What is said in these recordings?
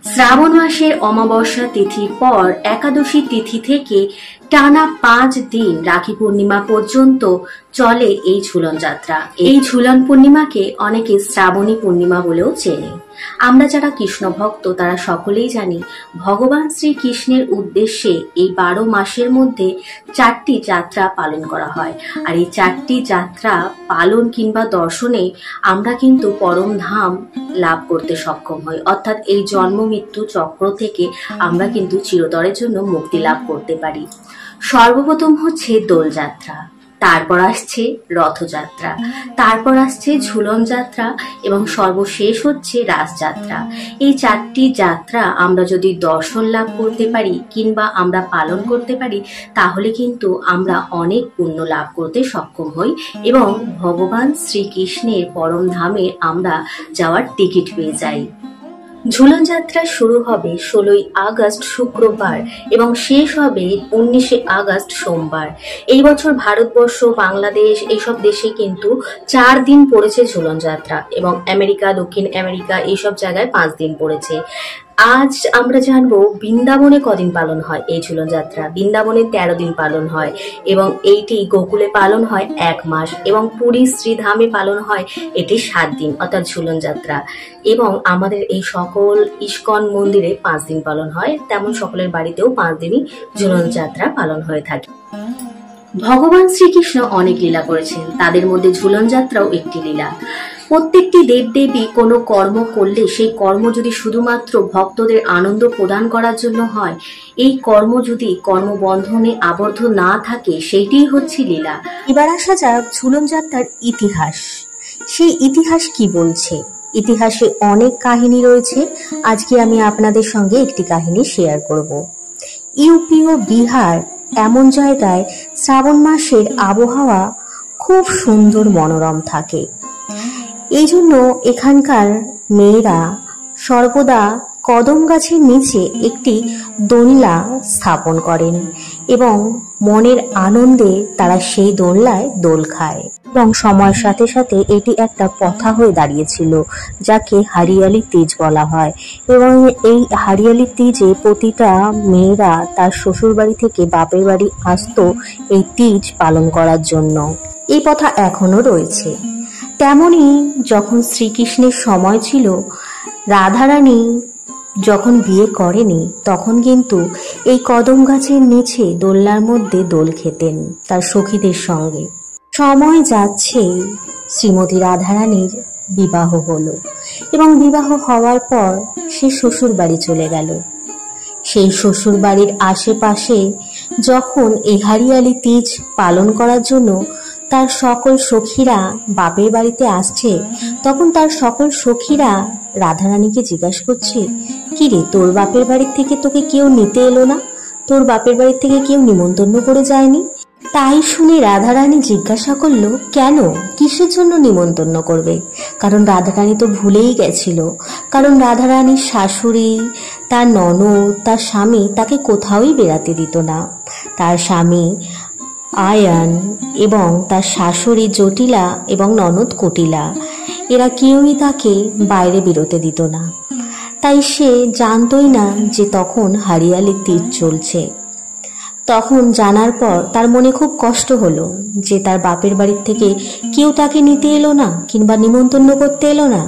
শ্রাবণ মাসের অমাবস্যা তিথির পর একাদশী তিথি থেকে টানা 5 দিন রাখি পূর্ণিমা পর্যন্ত চলে এই ঝুলন যাত্রা। এই ঝুলন পূর্ণিমাকে অনেকে শ্রাবণী পূর্ণিমা বলেও চেনে। আমরা যারা কৃষ্ণ ভক্ত তারা সকলেই জানি ভগবান শ্রীকৃষ্ণের উদ্দেশ্যে এই 12 মাসের মধ্যে 4টি যাত্রা পালন করা হয়। আর এই 4টি যাত্রা পালন কিংবা দর্শনে আমরা কিন্তু পরম ধাম লাভ করতে সক্ষম হই, অর্থাৎ এই জন্ম মৃত্যু চক্র থেকে আমরা কিন্তু চিরতরের জন্য মুক্তি লাভ করতে পারি। সর্বপ্রথম হচ্ছে দোলযাত্রা, তারপর আসছে রথযাত্রা, তারপর আসছে ঝুলন যাত্রা এবং সর্বশেষ হচ্ছে রাসযাত্রা। এই 4টি যাত্রা আমরা যদি দর্শন লাভ করতে পারি কিংবা আমরা পালন করতে পারি তাহলে কিন্তু আমরা অনেক পুণ্য লাভ করতে সক্ষম হই এবং ভগবান শ্রীকৃষ্ণের পরম ধামে আমরা যাওয়ার টিকিট পেয়ে যাই। ঝুলন যাত্রা শুরু হবে 16ই আগস্ট শুক্রবার এবং শেষ হবে 19শে আগস্ট সোমবার। এই বছর ভারতবর্ষ, বাংলাদেশ এইসব দেশে কিন্তু 4 দিন পড়েছে ঝুলন যাত্রা এবং আমেরিকা, দক্ষিণ আমেরিকা এইসব জায়গায় 5 দিন পড়েছে। আজ আমরা জানবো বৃন্দাবনে কদিন পালন হয় এই ঝুলন যাত্রা। বৃন্দাবনে 13 দিন পালন হয় এবং এইটি গোকুলে পালন হয় 1 মাস এবং পুরী শ্রীধামে পালন হয় এটি 7 দিন অর্থাৎ ঝুলন যাত্রা। এবং আমাদের এই সকল ইস্কন মন্দিরে 5 দিন পালন হয়, তেমন সকলের বাড়িতেও 5 দিনই ঝুলন যাত্রা পালন হয়ে থাকে। ভগবান শ্রীকৃষ্ণ অনেক লীলা করেছেন, তাদের মধ্যে ঝুলন যাত্রাও একটি লীলা। প্রত্যেকটি দেবদেবী কোনো কর্ম করলে সেই কর্ম যদি শুধুমাত্র ভক্তদের আনন্দ প্রদান করার জন্য হয়, এই কর্ম যদি কর্মবন্ধনে আবদ্ধ না থাকে সেইটিই হচ্ছে লীলা। এবার আসা যাক ঝুলন যাত্রার ইতিহাস। সেই ইতিহাস কি বলছে? ইতিহাসে অনেক কাহিনী রয়েছে, আজকে আমি আপনাদের সঙ্গে একটি কাহিনী শেয়ার করব। ইউপি ও বিহার এমন জায়গায় শ্রাবণ মাসের আবহাওয়া খুব সুন্দর মনোরম থাকে। এই জন্য এখানকার মেয়েরা সর্বদা কদম গাছের নিচে একটি দোলনা স্থাপন করেন এবং মনের আনন্দে তারা সেই দোলনায় দোল খায় এবং সময়ের সাথে সাথে এটি একটা প্রথা হয়ে দাঁড়িয়েছিল যাকে হারিয়ালি তীজ বলা হয়। এবং এই হারিয়ালি তীজে প্রতিটা মেয়েরা তার শ্বশুর বাড়ি থেকে বাপের বাড়ি আসতো এই তীজ পালন করার জন্য। এই প্রথা এখনো রয়েছে। তেমনি যখন শ্রীকৃষ্ণের সময় ছিল, রাধারানী যখন বিয়ে করেনি তখন কিন্তু এই কদম গাছের নিচে দোলনার মধ্যে দোল খেতেন তার সখীদের সঙ্গে। সময় যাচ্ছে, শ্রীমতী রাধারানীর বিবাহ হলো এবং বিবাহ হওয়ার পর সে শ্বশুর বাড়ি চলে গেল। সেই শ্বশুর বাড়ির আশেপাশে যখন এই হারিয়ালি তীজ পালন করার জন্য তার সকল সখীরা বাপের বাড়িতে আসছে, তখন তার সকল সখীরা রাধারানীকে জিজ্ঞাসা করছে, কি রে, তোর বাপের বাড়ির থেকে তোকে কেউ নিতে এলো না? তোর বাপের বাড়ির থেকে কেউ নিমন্ত্রণ করে যায়নি? তাই শুনে রাধারানী জিজ্ঞাসা করলো, কেন, কিসের জন্য নিমন্ত্রণ করবে? কারণ রাধারানী তো ভুলেই গেছিল, কারণ রাধারানীর শাশুড়ি, তার ননদ, তার স্বামী তাকে কোথাওই বেড়াতে দিত না। তার স্বামী আয়ান এবং তার শাশুড়ি জটিলা এবং ননদ কটিলা, এরা কেউই তাকে বাইরে বেরোতে দিত না। তাই সে জানতই না যে তখন হারিয়ালি তীজ চলছে। তখন জানার পর তার মনে খুব কষ্ট হলো যে তার বাপের বাড়ির থেকে কেউ তাকে নিতে এলো না কিংবা নিমন্ত্রণ করতে এলো না।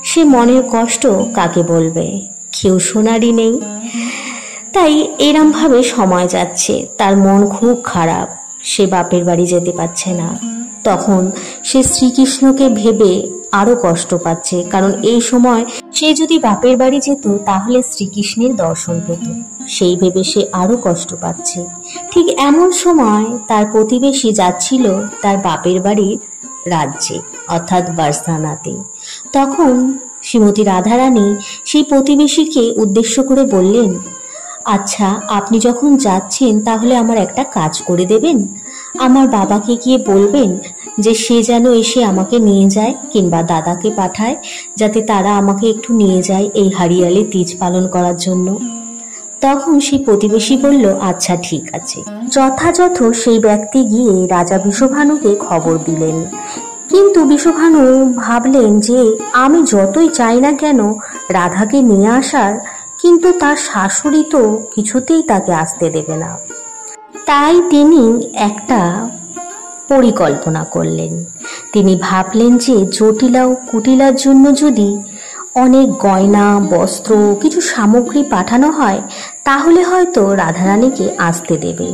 সে মনের কষ্ট কাকে বলবে, কেউ শোনারই নেই। তাই এরম ভাবে সময় যাচ্ছে, তার মন খুব খারাপ, সে বাপের বাড়ি যেতে পারছে না। তখন সে শ্রীকৃষ্ণকে ভেবে আরো কষ্ট পাচ্ছে, কারণ এই সময় সে যদি বাপের বাড়ি যেত তাহলে শ্রীকৃষ্ণের দর্শন পেত, সেই ভেবে সে আরো কষ্ট পাচ্ছে। ঠিক এমন সময় তার প্রতিবেশী যাচ্ছিল তার বাপের বাড়ির রাজ্যে অর্থাৎ বার্সানাতে। তখন শ্রীমতী রাধারানী সেই প্রতিবেশীকে উদ্দেশ্য করে বললেন, আচ্ছা, আপনি যখন যাচ্ছেন তাহলে আমার একটা কাজ করে দেবেন? আমার বাবাকে গিয়ে বলবেন যে সে যেন এসে আমাকে নিয়ে যায় কিংবা দাদাকে পাঠায় যাতে তারা আমাকে একটু নিয়ে যায় এই হারিয়ালি তীজ পালন করার জন্য। তখন সেই প্রতিবেশী বলল, আচ্ছা ঠিক আছে। যথাযথ সেই ব্যক্তি গিয়ে রাজা বিষভানুকে খবর দিলেন। কিন্তু বিষভানু ভাবলেন যে আমি যতই চাই না কেন রাধাকে নিয়ে আসার, কিন্তু তার শাশুড়ি তো কিছুতেই তাকে আসতে দেবে না। তাই তিনি একটা পরিকল্পনা করলেন। তিনি ভাবলেন যে জটিলা ও কুটিলার জন্য যদি অনেক গয়না, বস্ত্র, কিছু সামগ্রী পাঠানো হয় তাহলে হয়তো রাধারানীকে আসতে দেবে।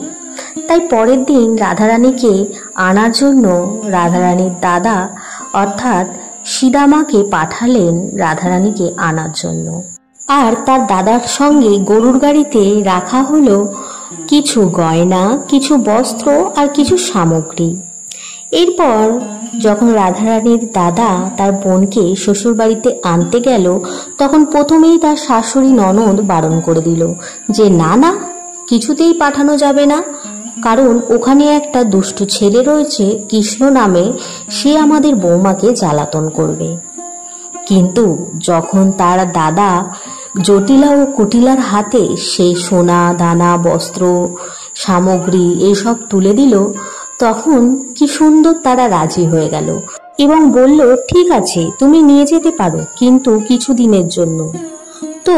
তাই পরের দিন রাধারানীকে আনার জন্য রাধারানীর দাদা অর্থাৎ সীদামাকে পাঠালেন রাধারানীকে আনার জন্য। আর তার দাদার সঙ্গে গরুর গাড়িতে রাখা হলো কিছু গয়না, কিছু বস্ত্র আর কিছু সামগ্রী। এরপর যখন রাধারানীর দাদা তার বোনকে শ্বশুর বাড়িতে আনতে গেল, তখন প্রথমেই তার শাশুড়ি ননদ বারণ করে দিল যে না না, কিছুতেই পাঠানো যাবে না, কারণ ওখানে একটা দুষ্ট ছেলে রয়েছে কৃষ্ণ নামে, সে আমাদের বৌমাকে জ্বালাতন করবে। কিন্তু যখন তার দাদা জটিলা ও কুটিলার হাতে সেই সোনা দানা, বস্ত্র, সামগ্রী এইসব তুলে দিল, তখন কি সুন্দর তারা রাজি হয়ে গেল এবং বলল ঠিক আছে, তুমি নিয়ে যেতে পারো, কিন্তু কিছুদিনের জন্য। তো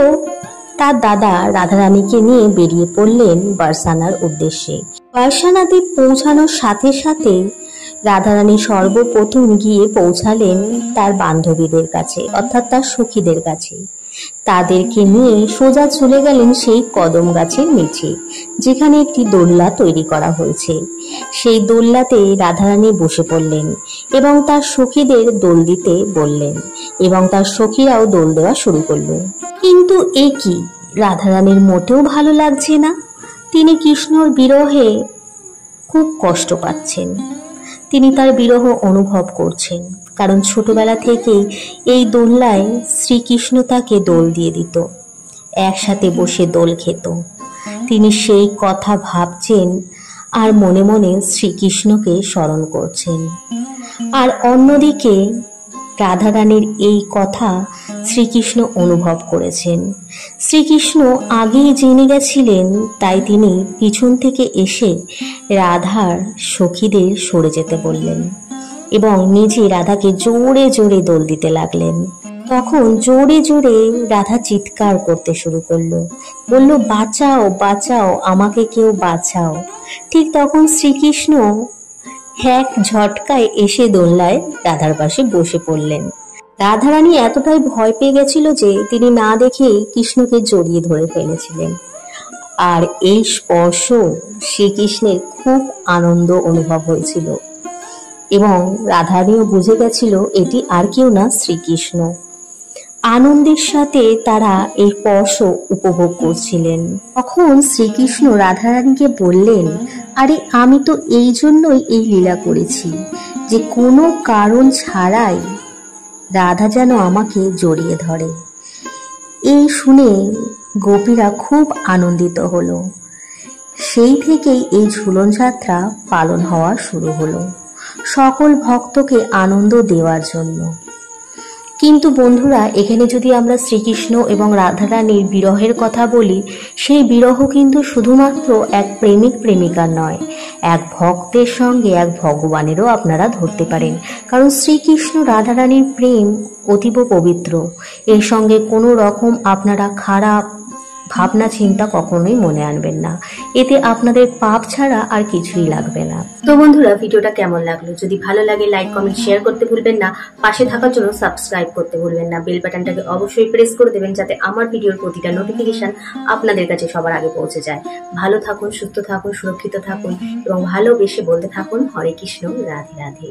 তার দাদা রাধারানীকে নিয়ে বেরিয়ে পড়লেন বারসানার উদ্দেশ্যে। বারসানাতে পৌঁছানোর সাথে সাথে রাধারানী সর্বপ্রথম গিয়ে পৌঁছালেন তার বান্ধবীদের কাছে অর্থাৎ তার সখীদের কাছে। তাদেরকে নিয়ে সোজা চলে গেলেন সেই কদম গাছের নিচে, যেখানে একটি দোলনা তৈরি করা হয়েছে। সেই দোলনাতে রাধারানী বসে পড়লেন এবং তার সখীদের দোল দিতে বললেন এবং তার সখীরাও দোল দেওয়া শুরু করলো। কিন্তু এ কি, রাধারানীর মোটেও ভালো লাগছে না। তিনি কৃষ্ণর বিরহে খুব কষ্ট পাচ্ছেন। তিনি তার বিরহ অনুভব করছেন, কারণ ছোটবেলা থেকেই এই দোলনায় শ্রীকৃষ্ণ তাকে দোল দিয়ে দিত, একসাথে বসে দোল খেত। তিনি সেই কথা ভাবছেন আর মনে মনে শ্রীকৃষ্ণকে স্মরণ করছেন। আর অন্যদিকে রাধারানীর এই কথা শ্রীকৃষ্ণ অনুভব করেছেন। শ্রীকৃষ্ণ আগেই জেনে গেছিলেন, তাই তিনি পিছন থেকে এসে রাধার সখীদের সরে যেতে বললেন এবং নিজে রাধাকে জোরে জোরে দোল দিতে লাগলেন। তখন জোরে জোরে রাধা চিৎকার করতে শুরু করলো, বলল বাঁচাও বাঁচাও, আমাকে কেউ বাঁচাও। ঠিক তখন শ্রীকৃষ্ণ এক ঝটকায় এসে দোলনায় রাধার পাশে বসে পড়লেন। রাধারানী এতটাই ভয় পেয়ে গেছিল যে তিনি না দেখেই কৃষ্ণকে জড়িয়ে ধরে ফেলেছিলেন। আর এই স্পর্শ শ্রীকৃষ্ণের খুব আনন্দ অনুভব হয়েছিল এবং রাধারানীও বুঝে গেছিল এটি আর কেউ না, শ্রীকৃষ্ণ। আনন্দের সাথে তারা এই স্পর্শ উপভোগ করছিলেন। তখন শ্রীকৃষ্ণ রাধারানীকে বললেন, আরে আমি তো এই জন্যই এই লীলা করেছি যে কোনো কারণ ছাড়াই রাধা যেন আমাকে জড়িয়ে ধরে। এই শুনে গোপীরা খুব আনন্দিত হলো। সেই থেকেই এই ঝুলন যাত্রা পালন হওয়া শুরু হলো, সকল ভক্তকে আনন্দ দেওয়ার জন্য। কিন্তু বন্ধুরা, এখানে যদি আমরা শ্রীকৃষ্ণ এবং রাধারানীর বিরহের কথা বলি, সেই বিরহ কিন্তু শুধুমাত্র এক প্রেমিক প্রেমিকার নয়, এক ভক্তের সঙ্গে এক ভগবানেরও আপনারা ধরতে পারেন। কারণ শ্রীকৃষ্ণ রাধারানীর প্রেম অতীব পবিত্র। এর সঙ্গে কোনো রকম আপনারা খারাপ ভাবনা চিন্তা কখনোই মনে আনবেন না, এতে আপনাদের পাপ ছাড়া আর কিছুই লাগবে না। তো বন্ধুরা, ভিডিওটা কেমন লাগলো? যদি ভালো লাগে লাইক, কমেন্ট, শেয়ার করতে ভুলবেন না। পাশে থাকার জন্য সাবস্ক্রাইব করতে ভুলবেন না। বেল বাটনটাকে অবশ্যই প্রেস করে দেবেন, যাতে আমার ভিডিওর প্রতিটা নোটিফিকেশন আপনাদের কাছে সবার আগে পৌঁছে যায়। ভালো থাকুন, সুস্থ থাকুন, সুরক্ষিত থাকুন এবং ভালোবেসে বলতে থাকুন হরে কৃষ্ণ, রাধে রাধে।